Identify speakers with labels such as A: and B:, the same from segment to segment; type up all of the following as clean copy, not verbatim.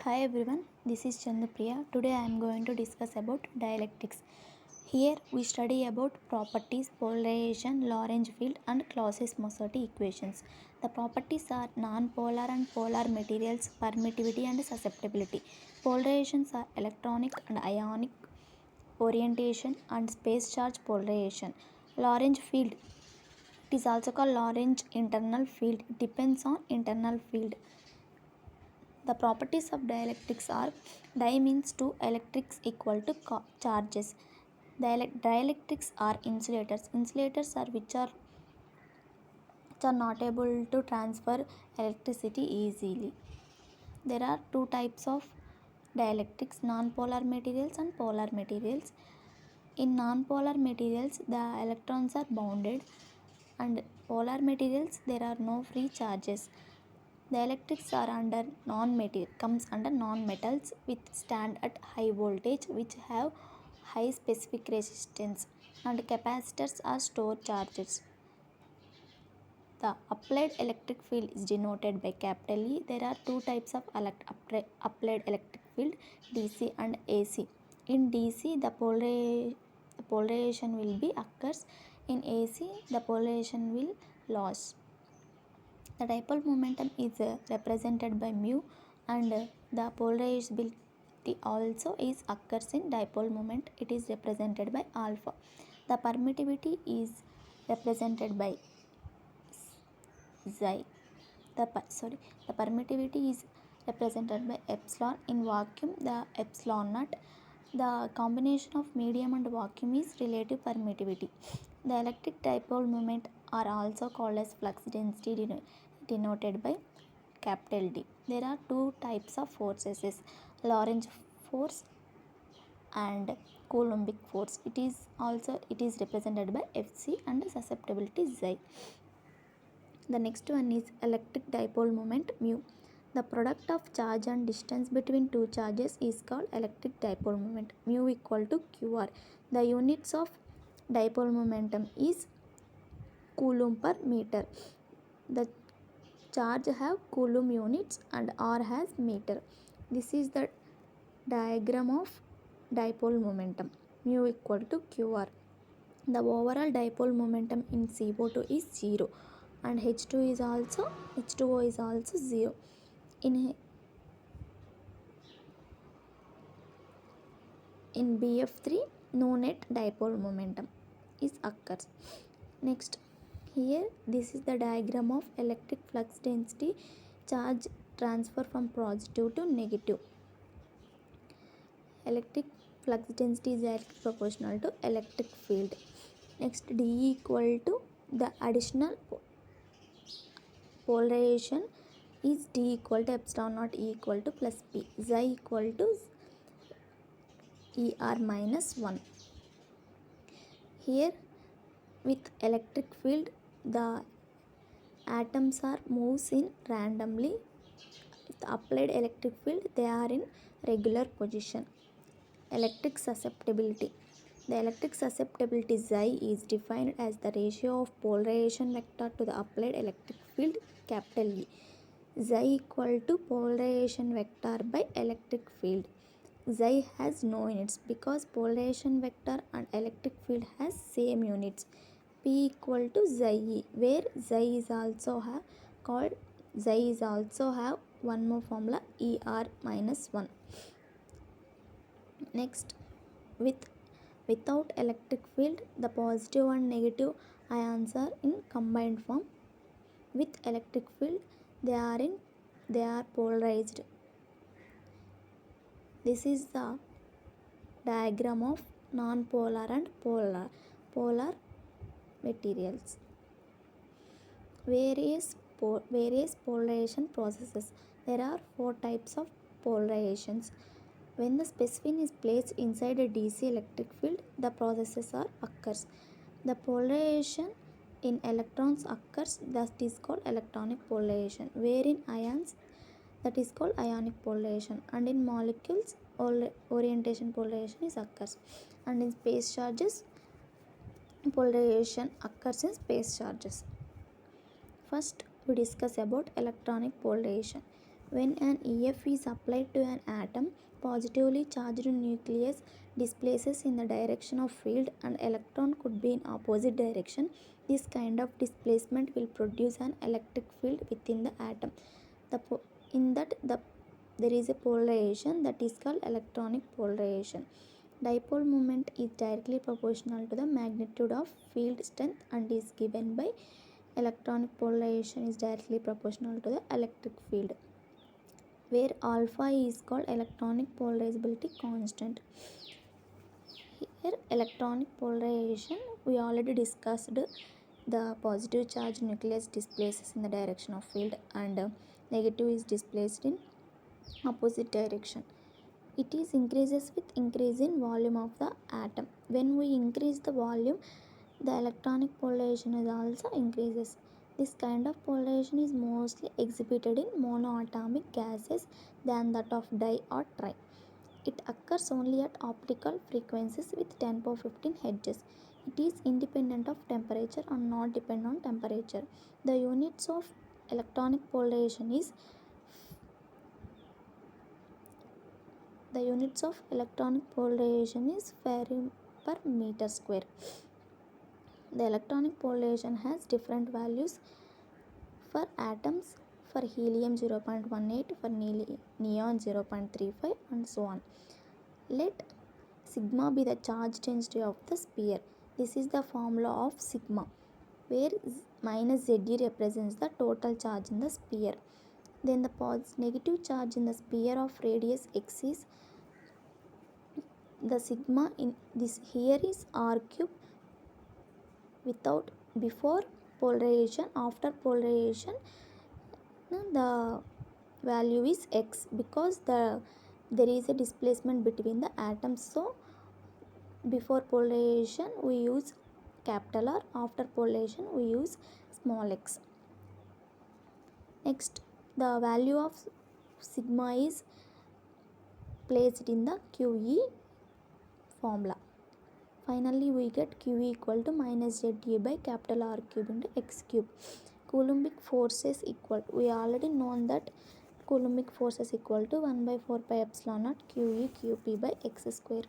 A: Hi everyone, this is Chandrapriya. Today I am going to discuss about dielectrics. Here we study about properties, polarization, Lorentz field and Clausius-Mossotti equations. The properties are non-polar and polar materials, permittivity and susceptibility. Polarizations are electronic and ionic orientation and space charge polarization. Lorentz field, it is also called Lorentz internal field, depends on internal field. The properties of dielectrics are die means two electrics equal to charges. Dielectrics are insulators. Insulators are which are not able to transfer electricity easily. There are two types of dielectrics, non-polar materials and polar materials. In non-polar materials, the electrons are bounded, and polar materials there are no free charges. The electrics are under comes under non-metals which stand at high voltage, which have high specific resistance, and capacitors are stored charges. The applied electric field is denoted by capital E. There are two types of applied electric field, DC and AC. In DC, the polarization will be occurs. In AC, the polarization will loss. The dipole momentum is represented by mu, and the polarizability also is occurs in dipole moment. It is represented by alpha. The permittivity is represented by xi. The permittivity is represented by epsilon. In vacuum, the epsilon naught. The combination of medium and vacuum is relative permittivity. The electric dipole moment are also called as flux density, denoted by capital D. There are two types of forces, Lorentz force and Coulombic force. It is represented by Fc and susceptibility xi. The next one is electric dipole moment mu. The product of charge and distance between two charges is called electric dipole moment. Mu equal to QR. The units of dipole momentum is coulomb per meter. The charge have coulomb units and R has meter. This is the diagram of dipole momentum. Mu equal to QR. The overall dipole momentum in CO2 is 0, and H2O is also 0. In BF3, no net dipole momentum is occurs. Next, here this is the diagram of electric flux density charge transfer from positive to negative. Electric flux density is directly proportional to electric field. Next, D equal to the additional polarization is D equal to epsilon naught E equal to plus P. Xi equal to ER minus 1. Here with electric field, the atoms are moves in randomly. With applied electric field, they are in regular position. Electric susceptibility. The electric susceptibility Xi is defined as the ratio of polarization vector to the applied electric field capital E. Xi equal to polarization vector by electric field. Xi has no units because polarization vector and electric field has same units. P equal to Xi, where Xi is also have one more formula, ER minus 1. Next, without electric field, the positive and negative ions are in combined form. With electric field, they are polarized. This is the diagram of non-polar and polar materials. Various polarization processes. There are four types of polarizations. When the specimen is placed inside a DC electric field, the processes occurs. The polarization in electrons occurs, that is called electronic polarization. Where in ions, that is called ionic polarization. And in molecules, orientation polarization is occurs. And in space charges, polarization occurs in space charges. First, we discuss about electronic polarization. When an EF is applied to an atom, positively charged nucleus displaces in the direction of field and electron could be in opposite direction. This kind of displacement will produce an electric field within the atom. In that there is a polarization that is called electronic polarization. Dipole moment is directly proportional to the magnitude of field strength and is given by electronic polarization is directly proportional to the electric field, where alpha is called electronic polarizability constant. Here electronic polarization we already discussed, the positive charge nucleus displaces in the direction of field and negative is displaced in opposite direction. It is increases with increase in volume of the atom. When we increase the volume, the electronic polarization is also increases. This kind of polarization is mostly exhibited in monoatomic gases than that of di or tri. It occurs only at optical frequencies with 10 power 15 Hz. It is independent of temperature and not dependent on temperature. The units of electronic polarization is farad per meter square. The electronic polarization has different values for atoms, for helium 0.18, for neon 0.35 and so on. Let sigma be the charge density of the sphere. This is the formula of sigma, where minus Ze represents the total charge in the sphere. Then the negative charge in the sphere of radius x is the sigma in this here is r cube without before polarization. After polarization the value is x because there is a displacement between the atoms. So before polarization we use capital R, after polarization we use small x. Next, the value of sigma is placed in the QE formula. Finally we get QE equal to minus ZA by capital R cube into x cube. Coulombic forces equal, we already known that Coulombic forces equal to 1 by 4 pi epsilon naught QE QP by x square.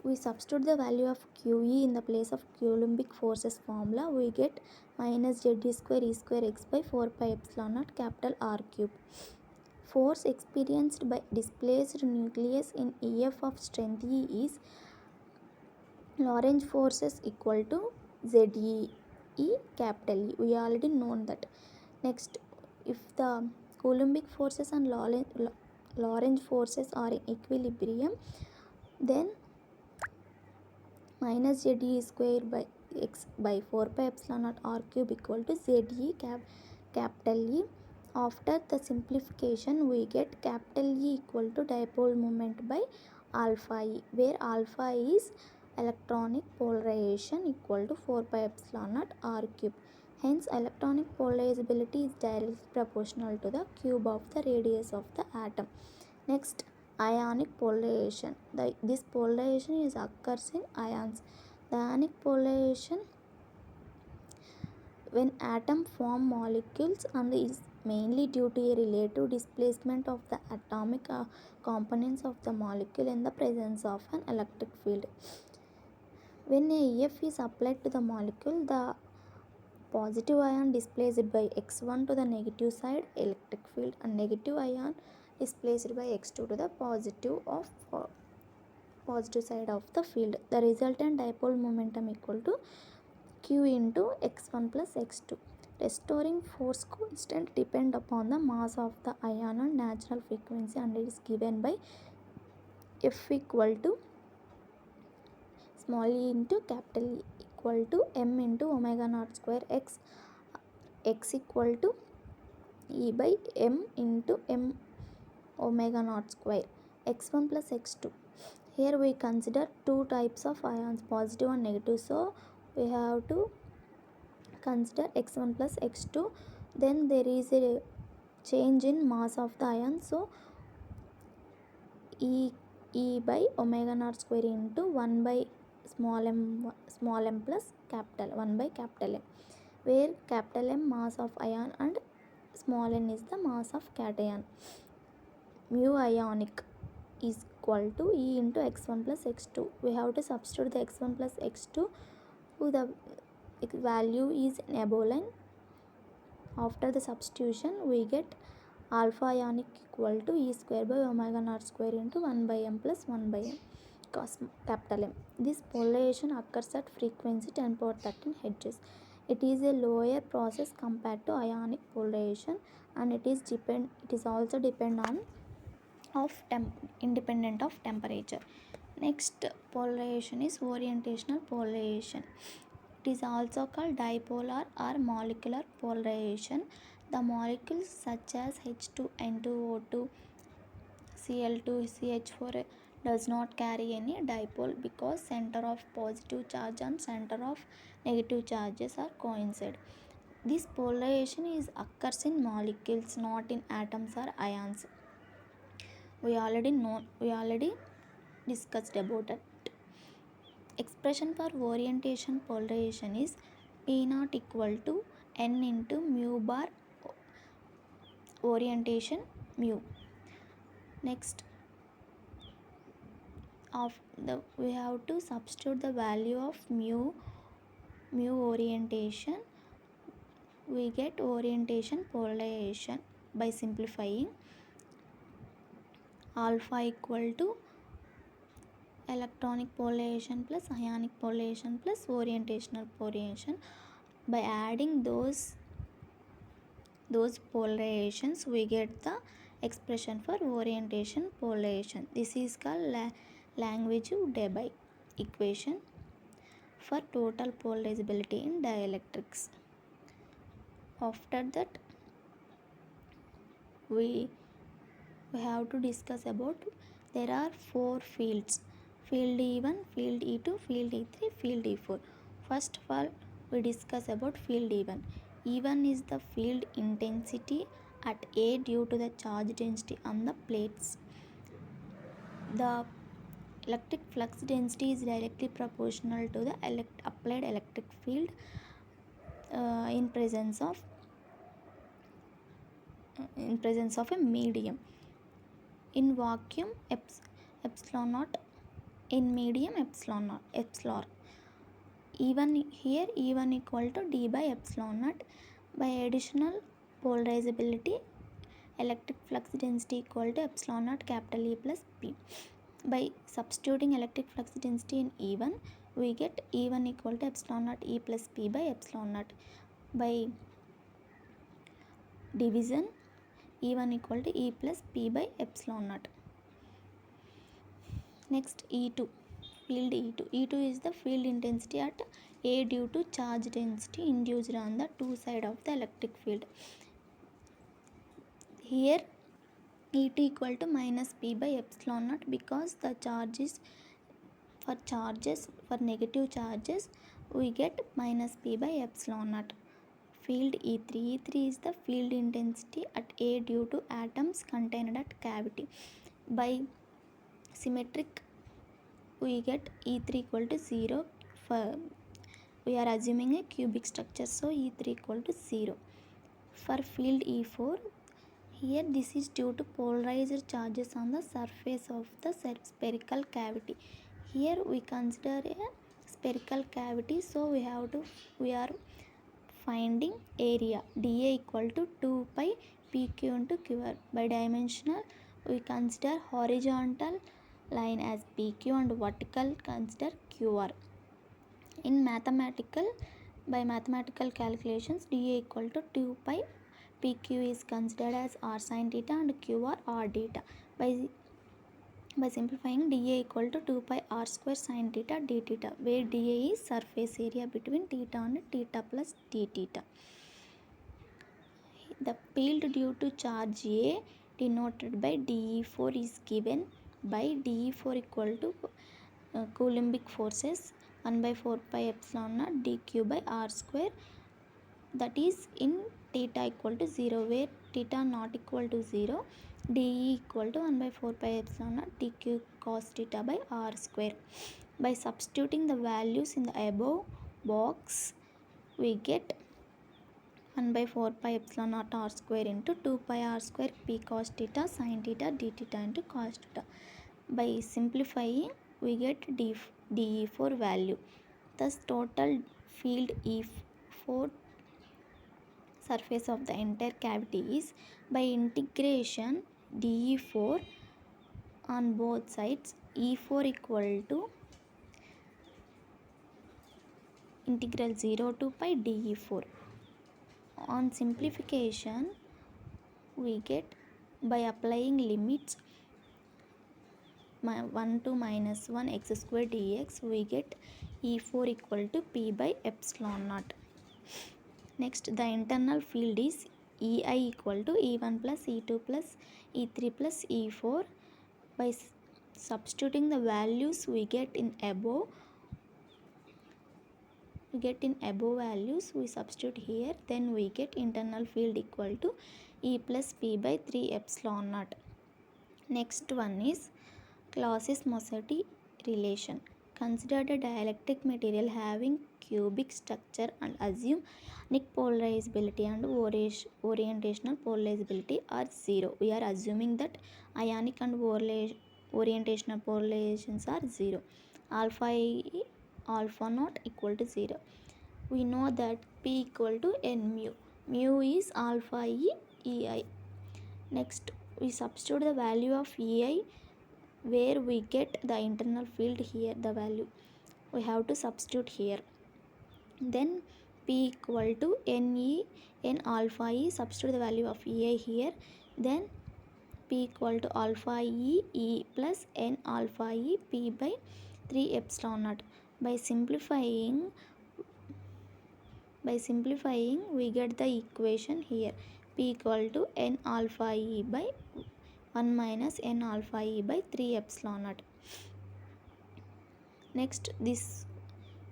A: We substitute the value of QE in the place of Coulombic forces formula. We get minus Z square E square x by 4 pi epsilon naught capital R cube. Force experienced by displaced nucleus in EF of strength E is Lorentz forces equal to ZE capital E. We already known that. Next, if the Coulombic forces and Lorentz forces are in equilibrium, then minus ZE square by x by 4 pi epsilon naught R cube equal to ZE capital E. After the simplification we get capital E equal to dipole moment by alpha E, where alpha is electronic polarization equal to 4 pi epsilon naught R cube. Hence electronic polarizability is directly proportional to the cube of the radius of the atom. Next, ionic polarization. This polarization is occurs in ions. The ionic polarization when atom form molecules and is mainly due to a relative displacement of the atomic components of the molecule in the presence of an electric field. When a EF is applied to the molecule, the positive ion displaced by x1 to the negative side electric field and negative ion displaced by x2 to the positive side of the field. The resultant dipole momentum equal to q into x1 plus x2. Restoring force constant depend upon the mass of the ion and natural frequency and it is given by F equal to small e into capital E equal to m into omega naught square x equal to E by m into m omega naught square x1 plus x2. Here we consider two types of ions, positive and negative, so we have to consider x1 plus x2. Then there is a change in mass of the ion, so E by omega naught square into 1 by small m plus capital 1 by capital M, where capital M mass of ion and small n is the mass of cation. Mu ionic is equal to E into x1 plus x2. We have to substitute the x1 plus x2. The value is in above line. After the substitution, we get alpha ionic equal to E square by omega naught square into 1 by m plus 1 by m cos capital M. This polarization occurs at frequency 10 power 13 Hz. It is a lower process compared to ionic polarization, and it is also independent of temperature. Next polarization is orientational polarization. It is also called dipolar or molecular polarization. The molecules such as H2N2O2, Cl2, CH4 does not carry any dipole because center of positive charge and center of negative charges are coincide. This polarization occurs in molecules, not in atoms or ions. We already discussed about it. Expression for orientation polarization is P naught equal to N into mu bar orientation mu. Next, we have to substitute the value of mu orientation. We get orientation polarization by simplifying. Alpha equal to electronic polarization plus ionic polarization plus orientational polarization. By adding those polarizations, we get the expression for orientation polarization. This is called Langevin-Debye equation for total polarizability in dielectrics. After that, we have to discuss about there are 4 fields: field E1, field E2, field E3, field E4. First of all, we discuss about field E1. E1 is the field intensity at A due to the charge density on the plates. The electric flux density is directly proportional to the applied electric field in presence of a medium. In vacuum, epsilon naught. In medium, epsilon naught. Even here, E1 equal to d by epsilon naught. By additional polarizability, electric flux density equal to epsilon naught capital E plus P. By substituting electric flux density in E1, we get E1 equal to epsilon naught E plus P by epsilon naught. By division, E1 equal to E plus P by epsilon naught. Next, E2, field E2. E2 is the field intensity at A due to charge density induced on the two sides of the electric field. Here, E2 equal to minus P by epsilon naught because the charges for negative charges we get minus P by epsilon naught. Field E3. E3 is the field intensity at A due to atoms contained at cavity. By symmetric, we get E3 equal to 0. We are assuming a cubic structure, so E3 equal to 0. For field E4, here this is due to polarized charges on the surface of the spherical cavity. Here we consider a spherical cavity, so we are finding area dA equal to 2 pi pq into qr. By dimensional, we consider horizontal line as pq and vertical consider qr. By mathematical calculations, dA equal to 2 pi pq is considered as r sin theta and qr r theta. By simplifying, dA equal to 2 pi r square sin theta d theta, where dA is surface area between theta and theta plus d theta. The field due to charge A denoted by dE4 is given by dE4 equal to Coulombic forces 1 by 4 pi epsilon naught dq by r square, that is in theta equal to 0, where theta not equal to 0, dE equal to 1 by 4 pi epsilon naught dq cos theta by r square. By substituting the values in the above box, we get 1 by 4 pi epsilon naught r square into 2 pi r square p cos theta sin theta d theta into cos theta. By simplifying, we get dE4 value. Thus, total field E4 surface of the entire cavity is, by integration dE4 on both sides, E4 equal to integral 0 to pi dE4. On simplification, we get, by applying limits 1 to minus 1 x square dx, we get E4 equal to p by epsilon naught. Next, the internal field is EI equal to E1 plus E2 plus E3 plus E4. By substituting the values we get in above values, we substitute here, then we get internal field equal to E plus P by 3 epsilon naught. Next one is Clausius-Mossetti relation. Consider a dielectric material having cubic structure and assume ionic polarizability and orientational polarizability are 0. We are assuming that ionic and orientational polarizations are 0. Alpha naught equal to 0. We know that P equal to N mu. Mu is alpha E EI. Next, we substitute the value of EI where we get the internal field here, the value we have to substitute here. Then P equal to NE N alpha E, substitute the value of EI here. Then P equal to alpha E E plus N alpha E P by 3 epsilon naught. By simplifying, we get the equation here. P equal to N alpha E by 1 minus N alpha E by 3 epsilon naught. Next, this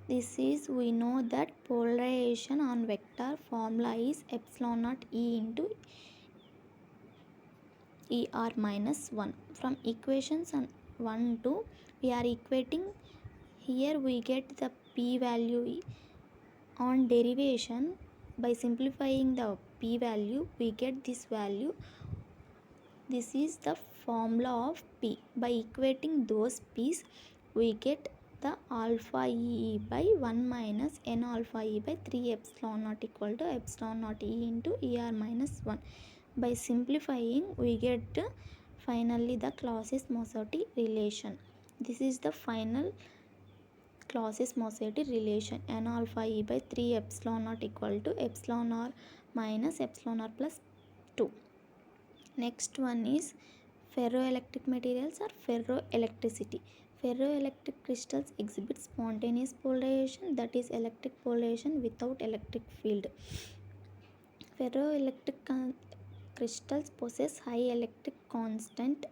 A: is, we know that polarization on vector formula is epsilon naught E into ER minus 1. From equations 1 to, we are equating here, we get the P value. On derivation, by simplifying the P value, we get this value. This is the formula of P. By equating those P's, we get the alpha E by 1 minus N alpha E by 3 epsilon naught equal to epsilon naught E into ER minus 1. By simplifying, we get finally the Clausius-Mossetti relation. This is the final Clausius-Mossetti relation. N alpha E by 3 epsilon naught equal to epsilon r minus epsilon r plus 2. Next one is ferroelectric materials or ferroelectricity. Ferroelectric crystals exhibit spontaneous polarization, that is electric polarization without electric field. Ferroelectric crystals possess high electric constant.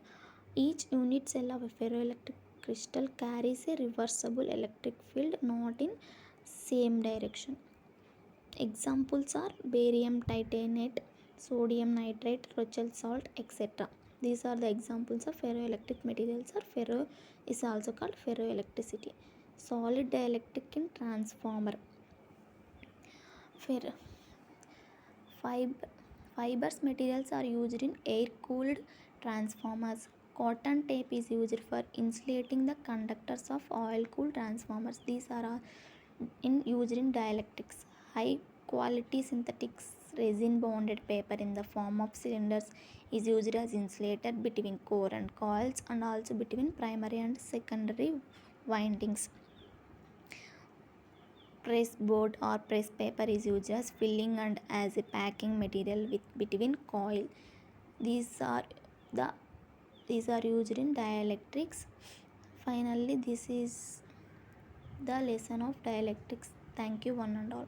A: Each unit cell of a ferroelectric crystal carries a reversible electric field not in same direction. Examples are barium titanate, sodium nitrate, Rochelle salt, etc. These are the examples of ferroelectric materials, or ferro is also called ferroelectricity. Solid dielectric in transformer. Fibers materials are used in air-cooled transformers. Cotton tape is used for insulating the conductors of oil-cooled transformers. These are all used in dielectrics. High quality synthetic resin bonded paper in the form of cylinders is used as insulator between core and coils, and also between primary and secondary windings. Press board or press paper is used as filling and as a packing material between coil. These are used in dielectrics. Finally, this is the lesson of dielectrics. Thank you one and all.